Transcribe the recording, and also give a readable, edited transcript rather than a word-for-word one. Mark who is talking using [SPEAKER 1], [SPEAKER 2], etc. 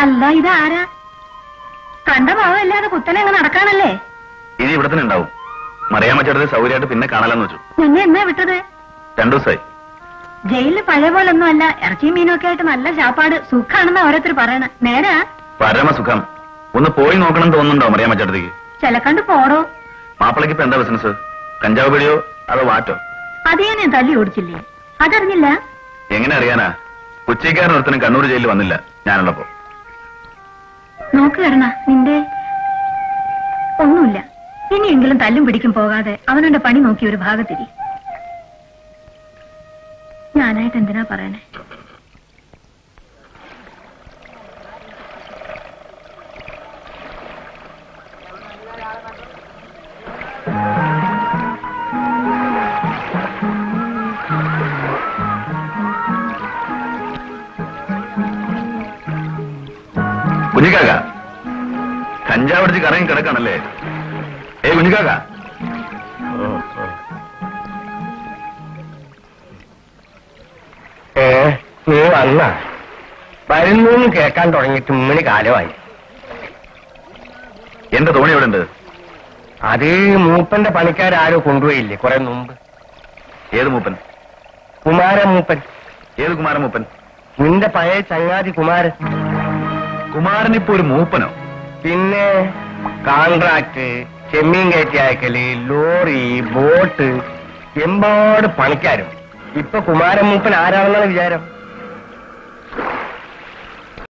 [SPEAKER 1] അല്ല ഇതാരാ? കണ്ട ഭാവമല്ലാതെ കുത്തനെ അങ്ങ് നടക്കാനല്ലേ?
[SPEAKER 2] ഇനി ഇവിടെ തന്നെ ഉണ്ടാവും. മറിയാമ്മ ചേട്ടത് സൗകര്യമായിട്ട് പിന്നെ കാണാലെന്ന് വെച്ചു.
[SPEAKER 1] നിന്നെ എന്നാ വിട്ടത്?
[SPEAKER 2] 2 ദിവസമായി.
[SPEAKER 1] ജയിലില് പഴയ പോലൊന്നും അല്ല. ഇറച്ചിയും മീനൊക്കെ ആയിട്ട് നല്ല ചാപ്പാട് സുഖാണെന്ന് ഓരോരുത്തർ പറയണ. നേരാ?
[SPEAKER 2] പരമസുഖം. ഒന്ന് പോയി നോക്കണം തോന്നുന്നുണ്ടോ മറിയാമ്മ ചേട്ടത്തേക്ക്?
[SPEAKER 1] ചിലക്കണ്ട് പോടോ.
[SPEAKER 2] മാപ്പിളക്ക് ഇപ്പൊ എന്താ ബിസിനസ്? കഞ്ചാവ് പിടിയോ അതോ വാറ്റോ?
[SPEAKER 1] അതേ ഞാൻ തല്ലി ഓടിച്ചില്ലേ? അതറിഞ്ഞില്ല?
[SPEAKER 2] എങ്ങനെ അറിയാനാ? ഉച്ചയ്ക്കാരൻ ഒരുത്തനും കണ്ണൂർ ജയിലിൽ വന്നില്ല ഞാനുള്ളപ്പോ.
[SPEAKER 1] നോക്ക് കരുണ, നിന്റെ ഒന്നുമില്ല. ഇനിയെങ്കിലും തല്ലും പിടിക്കും പോകാതെ അവനവന്റെ പണി നോക്കി ഒരു ഭാഗത്തിരി. ഞാനായിട്ട് എന്തിനാ പറയണേ?
[SPEAKER 2] കുഞ്ഞിക്കാക്ക, കഞ്ചാവ് അടിച്ച് കറങ്ങി കിടക്കാണല്ലേ? കുഞ്ഞിക്കാക്ക,
[SPEAKER 3] നീ വന്ന വരുന്നു കേൾക്കാൻ തുടങ്ങിയിട്ട് 3 കാലമായി.
[SPEAKER 2] എന്റെ തോണി എവിടെ ഉണ്ട്?
[SPEAKER 3] അത് മൂപ്പന്റെ പണിക്കാരോ കൊണ്ടുപോയില്ലേ കുറെ മുമ്പ്?
[SPEAKER 2] ഏത് മൂപ്പൻ?
[SPEAKER 3] കുമാരമൂപ്പൻ.
[SPEAKER 2] ഏത് കുമാരമൂപ്പൻ?
[SPEAKER 3] നിന്റെ പഴയ ചങ്ങാതി കുമാരൻ.
[SPEAKER 2] കുമാരനിപ്പോ ഒരു മൂപ്പനോ?
[SPEAKER 3] പിന്നെ കോൺട്രാക്ട്, ചെമ്മീൻ കയറ്റി അയക്കല്, ലോറി, ബോട്ട്, എമ്പാട് പണിക്കാരും. ഇപ്പൊ കുമാരമൂപ്പൻ ആരാണെന്നാണ് വിചാരം?